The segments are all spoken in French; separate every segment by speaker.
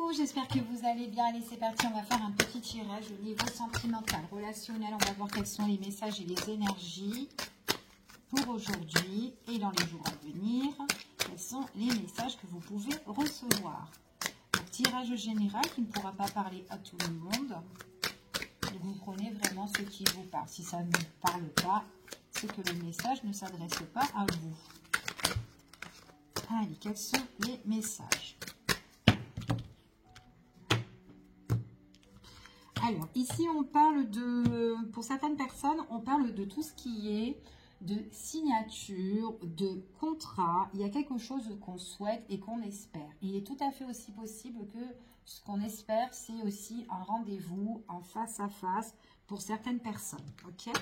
Speaker 1: coucou, j'espère que vous allez bien. Allez, c'est parti, on va faire un petit tirage au niveau sentimental, relationnel. On va voir quels sont les messages et les énergies pour aujourd'hui et dans les jours à venir. Quels sont les messages que vous pouvez recevoir. Donc, tirage général qui ne pourra pas parler à tout le monde. Donc, vous prenez vraiment ce qui vous parle. Si ça ne vous parle pas, c'est que le message ne s'adresse pas à vous. Allez, quels sont les messages? Alors, ici, on parle de, pour certaines personnes, on parle de tout ce qui est de signature, de contrat. Il y a quelque chose qu'on souhaite et qu'on espère. Il est tout à fait aussi possible que ce qu'on espère, c'est aussi un rendez-vous en face à face pour certaines personnes. Ok?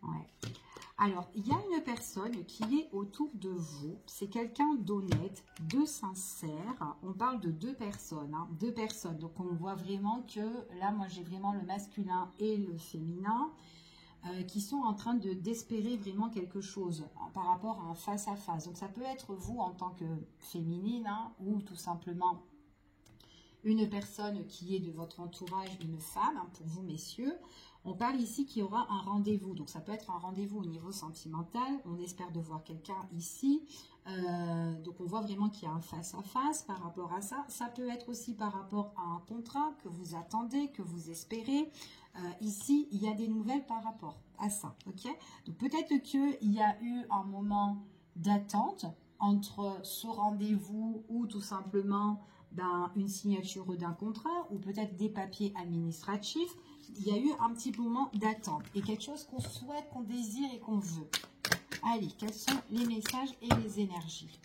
Speaker 1: Ouais. Alors, il y a une personne qui est autour de vous. C'est quelqu'un d'honnête, de sincère. On parle de deux personnes. Hein, deux personnes. Donc, on voit vraiment que là, moi, j'ai vraiment le masculin et le féminin qui sont en train d'espérer vraiment quelque chose par rapport à un face-à-face. Donc, ça peut être vous en tant que féminine hein, ou tout simplement une personne qui est de votre entourage, une femme, hein, pour vous, messieurs. On parle ici qu'il y aura un rendez-vous. Donc, ça peut être un rendez-vous au niveau sentimental. On espère de voir quelqu'un ici. Donc, on voit vraiment qu'il y a un face-à-face par rapport à ça. Ça peut être aussi par rapport à un contrat que vous attendez, que vous espérez. Ici, il y a des nouvelles par rapport à ça. Ok? Donc, peut-être qu'il y a eu un moment d'attente entre ce rendez-vous ou tout simplement une signature d'un contrat ou peut-être des papiers administratifs. Il y a eu un petit moment d'attente et quelque chose qu'on souhaite, qu'on désire et qu'on veut. Allez, quels sont les messages et les énergies?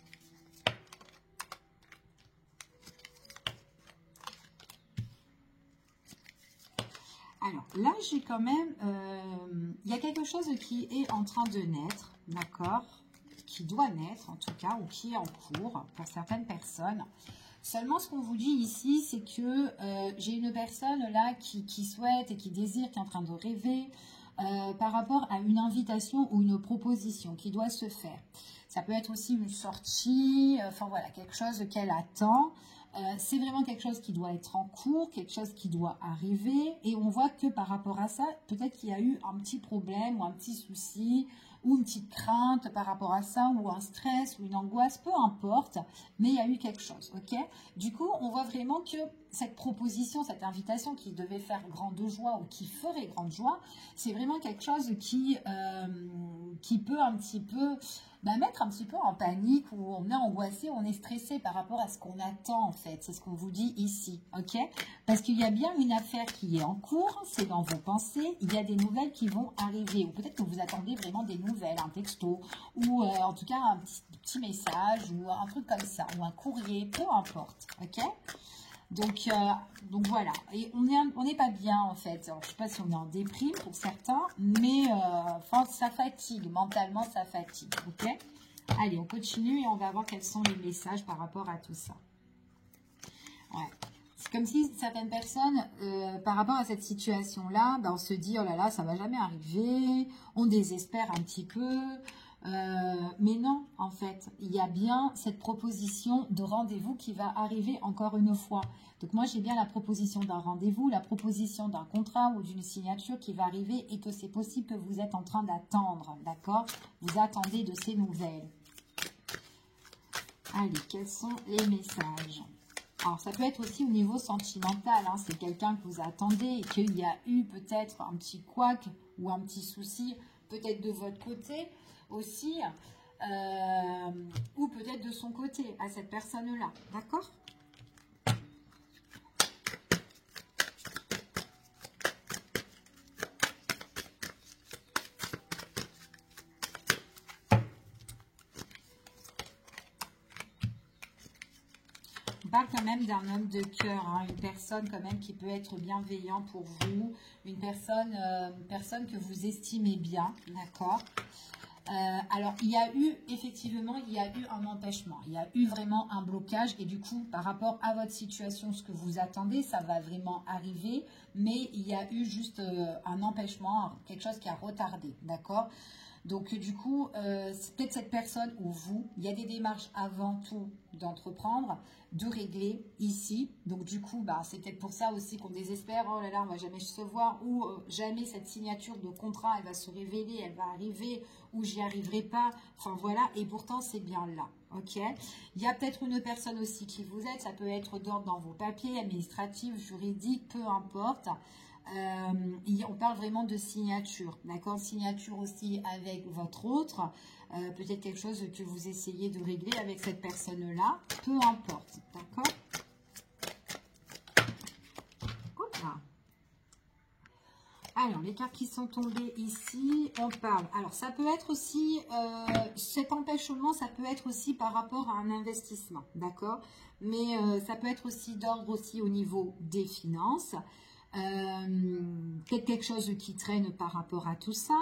Speaker 1: Alors là, j'ai quand même, il y a quelque chose qui est en train de naître, d'accord? Qui doit naître en tout cas, ou qui est en cours pour certaines personnes. Seulement, ce qu'on vous dit ici, c'est que j'ai une personne là qui souhaite et qui désire, qui est en train de rêver par rapport à une invitation ou une proposition qui doit se faire. Ça peut être aussi une sortie, enfin voilà, quelque chose qu'elle attend. C'est vraiment quelque chose qui doit être en cours, quelque chose qui doit arriver. Et on voit que par rapport à ça, peut-être qu'il y a eu un petit problème ou un petit souci ou une petite crainte par rapport à ça, ou un stress, ou une angoisse, peu importe, mais il y a eu quelque chose, ok? Du coup, on voit vraiment que cette proposition, cette invitation qui devait faire grande joie, ou qui ferait grande joie, c'est vraiment quelque chose qui peut un petit peu mettre un petit peu en panique, où on est angoissé, on est stressé par rapport à ce qu'on attend, en fait. C'est ce qu'on vous dit ici, ok? Parce qu'il y a bien une affaire qui est en cours, c'est dans vos pensées, il y a des nouvelles qui vont arriver, ou peut-être que vous attendez vraiment des nouvelles, un texto, ou en tout cas un petit message, ou un truc comme ça, ou un courrier, peu importe, ok? Donc voilà, et on n'est pas bien en fait. Alors, je ne sais pas si on est en déprime pour certains, mais enfin, ça fatigue, mentalement ça fatigue, ok? Allez, on continue et on va voir quels sont les messages par rapport à tout ça. Ouais. C'est comme si certaines personnes, par rapport à cette situation-là, on se dit, oh là là, ça va jamais arriver, on désespère un petit peu. Mais non, en fait, il y a bien cette proposition de rendez-vous qui va arriver encore une fois. Donc moi, j'ai bien la proposition d'un rendez-vous, la proposition d'un contrat ou d'une signature qui va arriver et que c'est possible que vous êtes en train d'attendre, d'accord? Vous attendez de ces nouvelles. Allez, quels sont les messages? Alors, ça peut être aussi au niveau sentimental, hein, c'est quelqu'un que vous attendez et qu'il y a eu peut-être un petit couac ou un petit souci, peut-être de votre côté aussi, ou peut-être de son côté, à cette personne-là, d'accord? On parle quand même d'un homme de cœur, hein, une personne quand même qui peut être bienveillant pour vous, une personne que vous estimez bien, d'accord? Alors, il y a eu, effectivement, il y a eu un empêchement. Il y a eu vraiment un blocage. Et du coup, par rapport à votre situation, ce que vous attendez, ça va vraiment arriver. Mais il y a eu juste un empêchement, quelque chose qui a retardé, d'accord? Donc du coup, c'est peut-être cette personne ou vous, il y a des démarches avant tout d'entreprendre, de régler ici. Donc du coup, bah, c'est peut-être pour ça aussi qu'on désespère, oh là là, on va jamais se voir, ou jamais cette signature de contrat, elle va se révéler, elle va arriver, ou j'y arriverai pas. Enfin voilà, et pourtant c'est bien là. Ok, il y a peut-être une personne aussi qui vous aide, ça peut être d'ordre dans vos papiers, administratifs, juridiques, peu importe. On parle vraiment de signature, d'accord? Signature aussi avec votre autre, peut-être quelque chose que vous essayez de régler avec cette personne-là, peu importe, d'accord? Voilà. Alors, les cartes qui sont tombées ici, on parle. Alors, ça peut être aussi, cet empêchement, ça peut être aussi par rapport à un investissement, d'accord? Mais ça peut être aussi d'ordre aussi au niveau des finances. Peut-être quelque chose qui traîne par rapport à tout ça.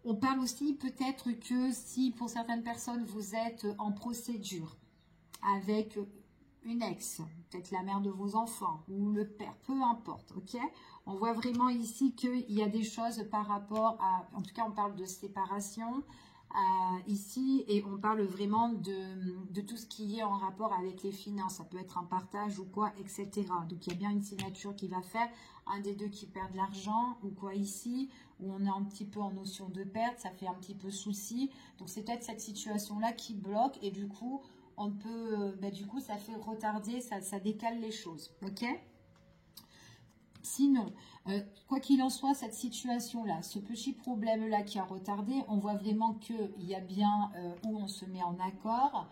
Speaker 1: On parle aussi peut-être que si pour certaines personnes, vous êtes en procédure avec une ex, peut-être la mère de vos enfants ou le père, peu importe, ok? On voit vraiment ici qu'il y a des choses par rapport à, en tout cas on parle de séparation ici et on parle vraiment de tout ce qui est en rapport avec les finances, ça peut être un partage ou quoi, etc. Donc il y a bien une signature qui va faire, un des deux qui perd de l'argent ou quoi ici, où on est un petit peu en notion de perte, ça fait un petit peu souci, donc c'est peut-être cette situation-là qui bloque et du coup, on peut, du coup, ça fait retarder, ça décale les choses, ok? Sinon, quoi qu'il en soit, cette situation-là, ce petit problème-là qui a retardé, on voit vraiment qu'il y a bien où on se met en accord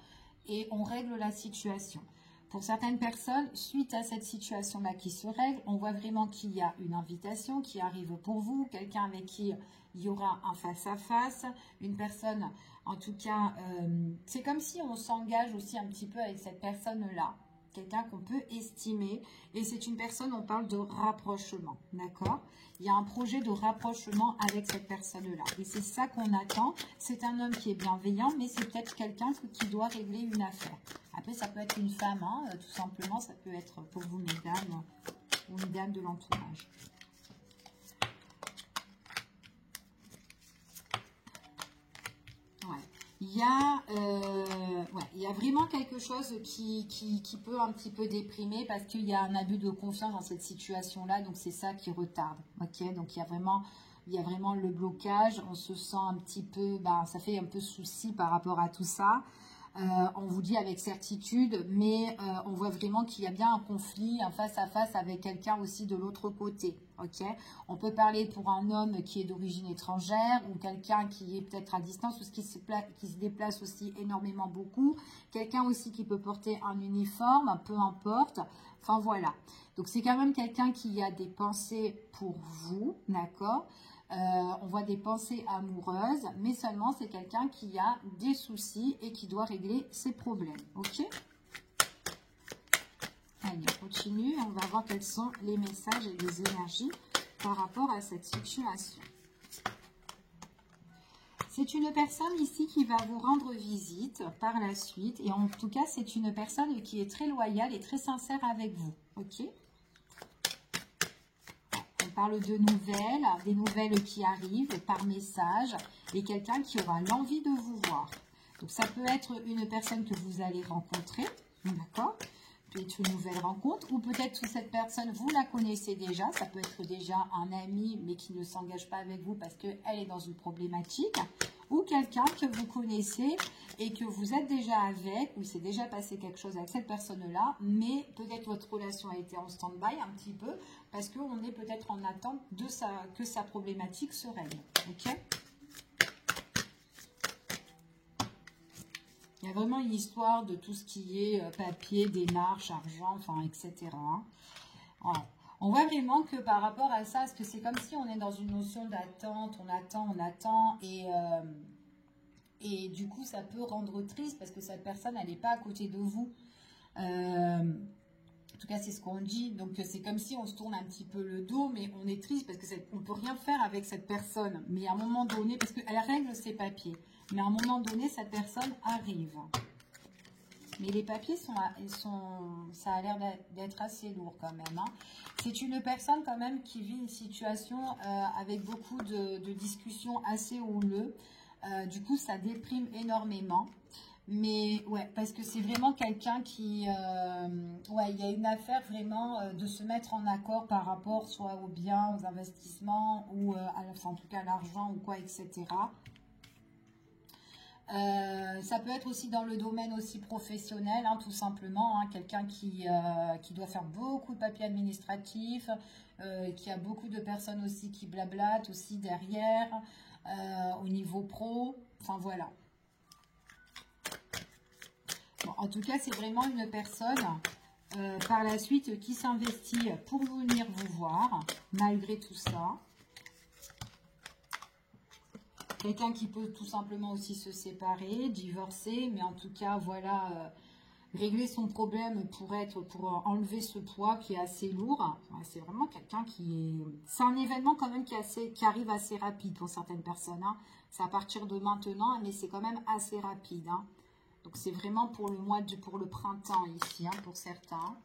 Speaker 1: et on règle la situation. Pour certaines personnes, suite à cette situation-là qui se règle, on voit vraiment qu'il y a une invitation qui arrive pour vous, quelqu'un avec qui il y aura un face-à-face, une personne, en tout cas, c'est comme si on s'engage aussi un petit peu avec cette personne-là, quelqu'un qu'on peut estimer, et c'est une personne, on parle de rapprochement, d'accord? Il y a un projet de rapprochement avec cette personne-là, et c'est ça qu'on attend. C'est un homme qui est bienveillant, mais c'est peut-être quelqu'un qui doit régler une affaire. Après, ça peut être une femme, hein, tout simplement, ça peut être pour vous, mesdames, ou une dame de l'entourage. Ouais. Il y a vraiment quelque chose qui peut un petit peu déprimer parce qu'il y a un abus de confiance dans cette situation-là, donc c'est ça qui retarde. Ok, donc il y a vraiment le blocage, on se sent un petit peu, ça fait un peu souci par rapport à tout ça. On vous dit avec certitude, mais on voit vraiment qu'il y a bien un conflit, un face-à-face avec quelqu'un aussi de l'autre côté. Ok, on peut parler pour un homme qui est d'origine étrangère ou quelqu'un qui est peut-être à distance ou qui se déplace aussi énormément beaucoup. Quelqu'un aussi qui peut porter un uniforme, peu importe. Enfin voilà. Donc c'est quand même quelqu'un qui a des pensées pour vous, d'accord? On voit des pensées amoureuses, mais seulement c'est quelqu'un qui a des soucis et qui doit régler ses problèmes. Ok? Allez, on continue. On va voir quels sont les messages et les énergies par rapport à cette situation. C'est une personne ici qui va vous rendre visite par la suite. Et en tout cas, c'est une personne qui est très loyale et très sincère avec vous. Ok? On parle de nouvelles, des nouvelles qui arrivent par message et quelqu'un qui aura l'envie de vous voir. Donc, ça peut être une personne que vous allez rencontrer, d'accord? Peut-être une nouvelle rencontre ou peut-être que cette personne, vous la connaissez déjà. Ça peut être déjà un ami mais qui ne s'engage pas avec vous parce qu'elle est dans une problématique ou quelqu'un que vous connaissez et que vous êtes déjà avec ou il s'est déjà passé quelque chose avec cette personne-là, mais peut-être votre relation a été en stand-by un petit peu parce qu'on est peut-être en attente de que sa problématique se règle. Ok? Il y a vraiment une histoire de tout ce qui est papier, démarche, argent, enfin, etc. Voilà. On voit vraiment que par rapport à ça, parce que c'est comme si on est dans une notion d'attente, on attend, et du coup, ça peut rendre triste parce que cette personne, elle n'est pas à côté de vous. En tout cas, c'est ce qu'on dit. Donc, c'est comme si on se tourne un petit peu le dos, mais on est triste parce qu'on ne peut rien faire avec cette personne. Mais à un moment donné, parce qu'elle règle ses papiers, mais à un moment donné, cette personne arrive. Mais les papiers, ça a l'air d'être assez lourd quand même. Hein. C'est une personne quand même qui vit une situation avec beaucoup de discussions assez houleuses. Du coup, ça déprime énormément. Mais ouais, parce que c'est vraiment quelqu'un qui... ouais, il y a une affaire vraiment de se mettre en accord par rapport soit aux biens, aux investissements, ou enfin, en tout cas à l'argent ou quoi, etc. Ça peut être aussi dans le domaine aussi professionnel, hein, tout simplement, hein, quelqu'un qui doit faire beaucoup de papiers administratifs, qui a beaucoup de personnes aussi qui blablatent aussi derrière, au niveau pro, enfin voilà. Bon, en tout cas, c'est vraiment une personne par la suite qui s'investit pour venir vous voir, malgré tout ça. Quelqu'un qui peut tout simplement aussi se séparer, divorcer, mais en tout cas, voilà, régler son problème pour enlever ce poids qui est assez lourd. Ouais, c'est vraiment quelqu'un qui est... C'est un événement quand même qui arrive assez rapide pour certaines personnes, hein. C'est à partir de maintenant, mais c'est quand même assez rapide, hein. Donc, c'est vraiment pour pour le printemps ici, hein, pour certains.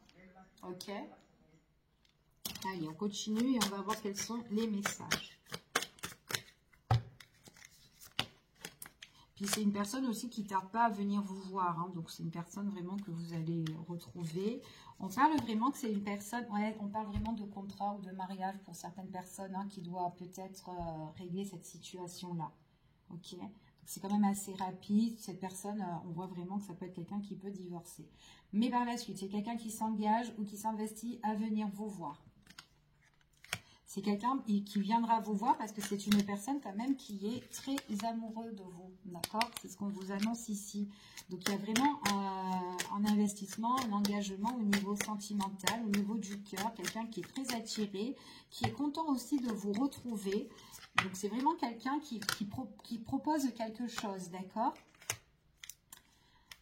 Speaker 1: Ok. Allez, on continue et on va voir quels sont les messages. Puis, c'est une personne aussi qui ne tarde pas à venir vous voir, hein. Donc, c'est une personne vraiment que vous allez retrouver. On parle vraiment que c'est une personne... Ouais, on parle vraiment de contrat ou de mariage pour certaines personnes, hein, qui doit peut-être régler cette situation-là. Ok. C'est quand même assez rapide. Cette personne, on voit vraiment que ça peut être quelqu'un qui peut divorcer. Mais par la suite, c'est quelqu'un qui s'engage ou qui s'investit à venir vous voir. C'est quelqu'un qui viendra vous voir parce que c'est une personne quand même qui est très amoureux de vous. D'accord? C'est ce qu'on vous annonce ici. Donc, il y a vraiment un investissement, un engagement au niveau sentimental, au niveau du cœur. Quelqu'un qui est très attiré, qui est content aussi de vous retrouver. Donc, c'est vraiment quelqu'un qui propose quelque chose, d'accord?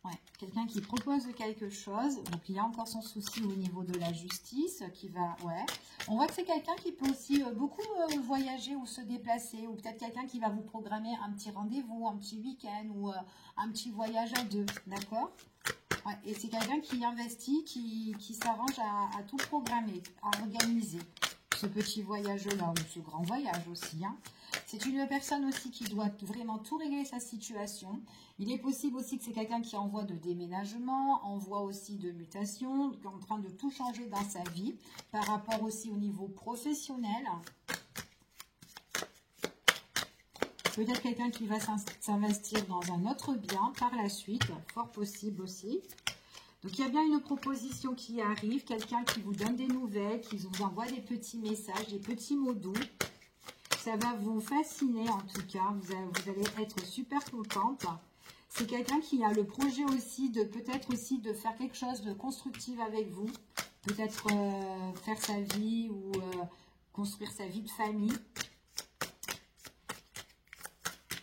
Speaker 1: Ouais, quelqu'un qui propose quelque chose. Donc, il y a encore son souci au niveau de la justice qui va... Ouais. On voit que c'est quelqu'un qui peut aussi beaucoup voyager ou se déplacer. Ou peut-être quelqu'un qui va vous programmer un petit rendez-vous, un petit week-end ou un petit voyage à deux, d'accord? Ouais, et c'est quelqu'un qui investit, qui s'arrange à tout programmer, à organiser. Ce petit voyage-là, ou ce grand voyage aussi, hein. C'est une personne aussi qui doit vraiment tout régler sa situation. Il est possible aussi que c'est quelqu'un qui est en voie de déménagement, en voie aussi de mutation, qui est en train de tout changer dans sa vie, par rapport aussi au niveau professionnel. Peut-être quelqu'un qui va s'investir dans un autre bien par la suite, fort possible aussi. Donc, il y a bien une proposition qui arrive, quelqu'un qui vous donne des nouvelles, qui vous envoie des petits messages, des petits mots doux. Ça va vous fasciner en tout cas, vous allez être super contente. C'est quelqu'un qui a le projet aussi de peut-être aussi de faire quelque chose de constructif avec vous. Peut-être faire sa vie ou construire sa vie de famille.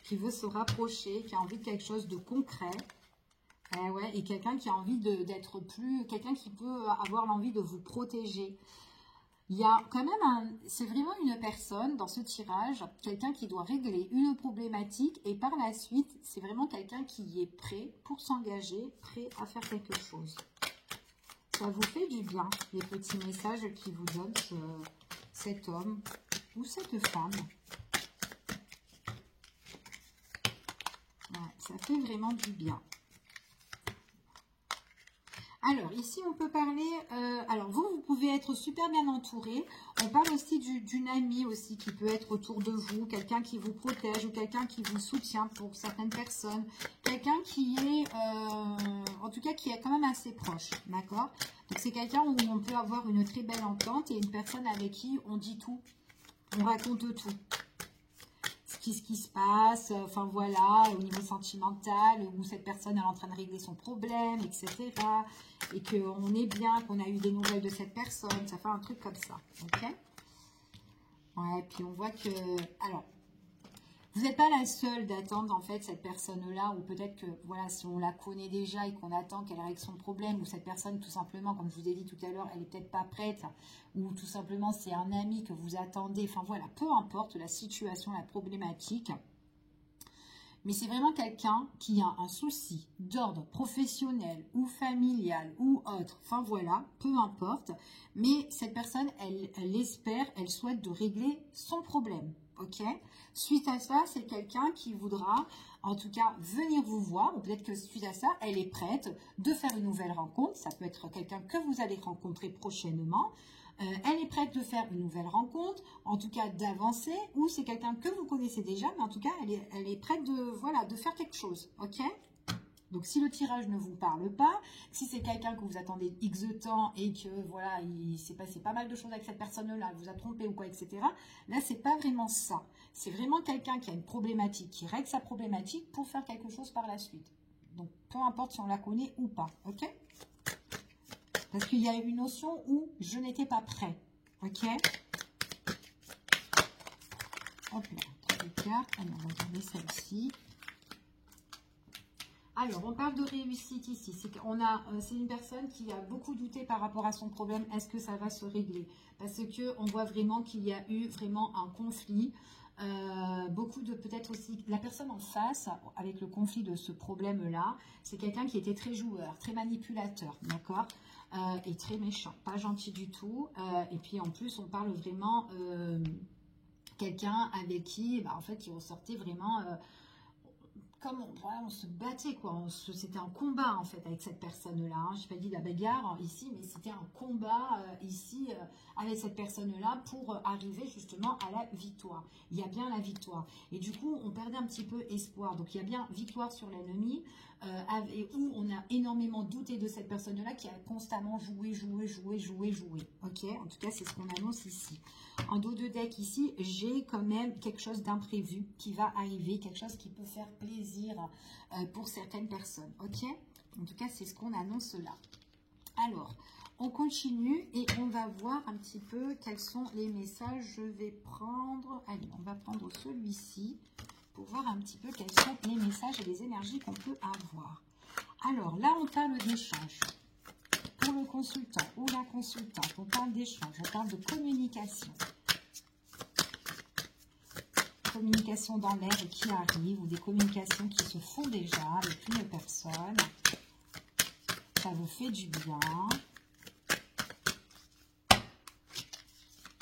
Speaker 1: Qui veut se rapprocher, qui a envie de quelque chose de concret. Ouais, et quelqu'un qui a envie d'être plus... Quelqu'un qui peut avoir l'envie de vous protéger. Il y a quand même c'est vraiment une personne dans ce tirage, quelqu'un qui doit régler une problématique et par la suite, c'est vraiment quelqu'un qui est prêt pour s'engager, prêt à faire quelque chose. Ça vous fait du bien, les petits messages qui vous donnent cet homme ou cette femme. Ouais, ça fait vraiment du bien. Alors, ici, on peut parler... alors, vous pouvez être super bien entouré. On parle aussi d'une amie aussi qui peut être autour de vous. Quelqu'un qui vous protège ou quelqu'un qui vous soutient pour certaines personnes. Quelqu'un qui est... en tout cas, qui est quand même assez proche. D'accord? Donc, c'est quelqu'un où on peut avoir une très belle entente et une personne avec qui on dit tout. On raconte tout. Ce qui se passe, enfin voilà, au niveau sentimental, où cette personne est en train de régler son problème, etc. Et qu'on est bien, qu'on a eu des nouvelles de cette personne, ça fait un truc comme ça, ok? Ouais, puis on voit que, alors, vous n'êtes pas la seule d'attendre en fait cette personne-là, ou peut-être que, voilà, si on la connaît déjà et qu'on attend qu'elle règle son problème, ou cette personne, tout simplement, comme je vous ai dit tout à l'heure, elle n'est peut-être pas prête, ou tout simplement c'est un ami que vous attendez, enfin voilà, peu importe la situation, la problématique. Mais c'est vraiment quelqu'un qui a un souci d'ordre professionnel ou familial ou autre, enfin voilà, peu importe. Mais cette personne, elle espère, elle souhaite de régler son problème. ok? Suite à ça, c'est quelqu'un qui voudra, en tout cas, venir vous voir, ou peut-être que suite à ça, elle est prête de faire une nouvelle rencontre. Ça peut être quelqu'un que vous allez rencontrer prochainement. Elle est prête de faire une nouvelle rencontre, en tout cas d'avancer, ou c'est quelqu'un que vous connaissez déjà, mais en tout cas, elle est prête de, voilà, de faire quelque chose, ok? Donc, si le tirage ne vous parle pas, si c'est quelqu'un que vous attendez X de temps et que, voilà, il s'est passé pas mal de choses avec cette personne-là, elle vous a trompé ou quoi, etc., là, c'est pas vraiment ça. C'est vraiment quelqu'un qui a une problématique, qui règle sa problématique pour faire quelque chose par la suite. Donc, peu importe si on la connaît ou pas, ok? Parce qu'il y a une notion où je n'étais pas prêt, ok? Hop là, 3 cartes. Allez, on va regarder celle-ci. Alors, on parle de réussite ici. C'est une personne qui a beaucoup douté par rapport à son problème. Est-ce que ça va se régler? Parce qu'on voit vraiment qu'il y a eu vraiment un conflit. Beaucoup de, peut-être aussi, la personne en face, avec le conflit de ce problème-là, c'est quelqu'un qui était très joueur, très manipulateur, d'accord? Et très méchant, pas gentil du tout. Et puis, en plus, on parle vraiment quelqu'un avec qui, en fait, qui ressortait vraiment... comme on se battait, quoi. C'était un combat, en fait, avec cette personne-là. Hein. Je n'ai pas dit la bagarre ici, mais c'était un combat ici avec cette personne-là pour arriver justement à la victoire. Il y a bien la victoire. Et du coup, on perdait un petit peu espoir. Donc, il y a bien victoire sur l'ennemi où on a énormément douté de cette personne-là qui a constamment joué. Ok? En tout cas, c'est ce qu'on annonce ici. En dos de deck ici, j'ai quand même quelque chose d'imprévu qui va arriver, quelque chose qui peut faire plaisir pour certaines personnes, ok? En tout cas, c'est ce qu'on annonce là. Alors, on continue et on va voir un petit peu quels sont les messages. Je vais prendre, allez, on va prendre celui-ci pour voir un petit peu quels sont les messages et les énergies qu'on peut avoir. Alors, là, on parle d'échange. Pour le consultant ou la consultante, on parle d'échange, on parle de communication. Communication dans l'air et qui arrive, ou des communications qui se font déjà avec une personne. Ça vous fait du bien.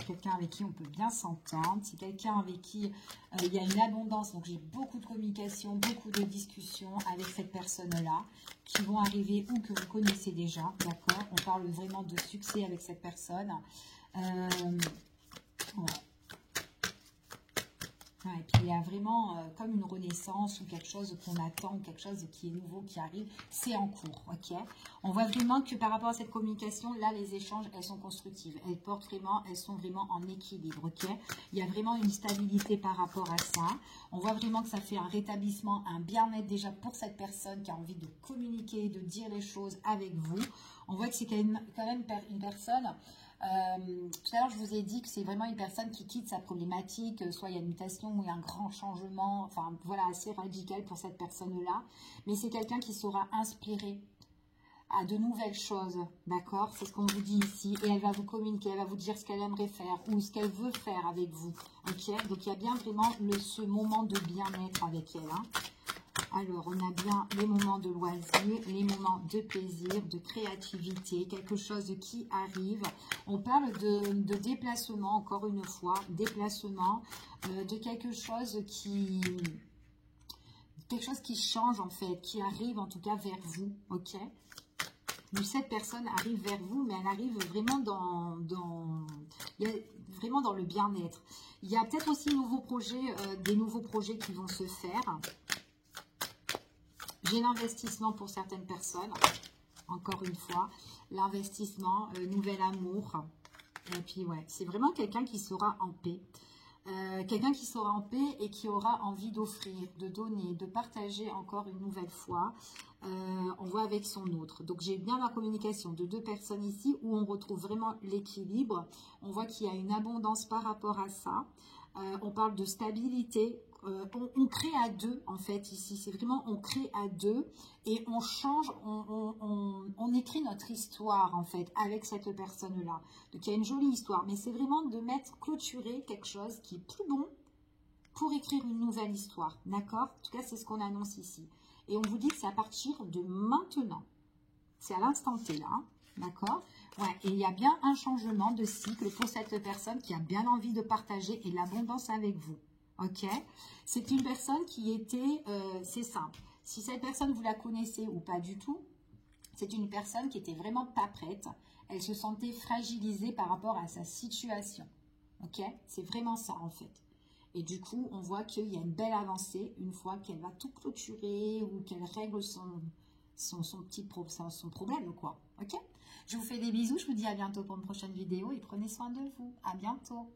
Speaker 1: Quelqu'un avec qui on peut bien s'entendre. C'est quelqu'un avec qui il y a une abondance. Donc, j'ai beaucoup de communication, beaucoup de discussions avec cette personne-là qui vont arriver ou que vous connaissez déjà. D'accord? On parle vraiment de succès avec cette personne. Voilà. Et puis il y a vraiment comme une renaissance ou quelque chose qu'on attend, ou quelque chose qui est nouveau, qui arrive, c'est en cours, ok? On voit vraiment que par rapport à cette communication, là les échanges, elles sont constructives, elles sont vraiment en équilibre, ok? Il y a vraiment une stabilité par rapport à ça. On voit vraiment que ça fait un rétablissement, un bien-être déjà pour cette personne qui a envie de communiquer, de dire les choses avec vous. On voit que c'est quand même une personne... tout à l'heure, je vous ai dit que c'est vraiment une personne qui quitte sa problématique, soit il y a une mutation ou il y a un grand changement, enfin voilà, assez radical pour cette personne-là. Mais c'est quelqu'un qui saura inspirer à de nouvelles choses, d'accord? C'est ce qu'on vous dit ici. Et elle va vous communiquer, elle va vous dire ce qu'elle aimerait faire ou ce qu'elle veut faire avec vous, ok? Donc il y a bien vraiment ce moment de bien-être avec elle, hein. Alors, on a bien les moments de loisirs, les moments de plaisir, de créativité, quelque chose qui arrive. On parle de déplacement, encore une fois, déplacement, de quelque chose qui change en fait, qui arrive en tout cas vers vous, ok? Donc, cette personne arrive vers vous, mais elle arrive vraiment vraiment dans le bien-être. Il y a peut-être aussi des nouveaux projets qui vont se faire. J'ai l'investissement pour certaines personnes, encore une fois, l'investissement, nouvel amour. Et puis, ouais, c'est vraiment quelqu'un qui sera en paix. Quelqu'un qui sera en paix et qui aura envie d'offrir, de donner, de partager encore une nouvelle fois. On voit avec son autre. Donc, j'ai bien la communication de deux personnes ici où on retrouve vraiment l'équilibre. On voit qu'il y a une abondance par rapport à ça. On parle de stabilité. On crée à deux, en fait, ici. C'est vraiment, on crée à deux et on change, on écrit notre histoire, en fait, avec cette personne-là. Donc, il y a une jolie histoire, mais c'est vraiment de clôturer quelque chose qui est plus bon pour écrire une nouvelle histoire, d'accord? En tout cas, c'est ce qu'on annonce ici. Et on vous dit que c'est à partir de maintenant. C'est à l'instant T, là. D'accord? Ouais, et il y a bien un changement de cycle pour cette personne qui a bien envie de partager et l'abondance avec vous. Ok? C'est une personne qui était, c'est simple. Si cette personne, vous la connaissez ou pas du tout, c'est une personne qui était vraiment pas prête. Elle se sentait fragilisée par rapport à sa situation. Ok? C'est vraiment ça en fait. Et du coup, on voit qu'il y a une belle avancée une fois qu'elle va tout clôturer ou qu'elle règle son problème, quoi. Ok? Je vous fais des bisous. Je vous dis à bientôt pour une prochaine vidéo et prenez soin de vous. À bientôt.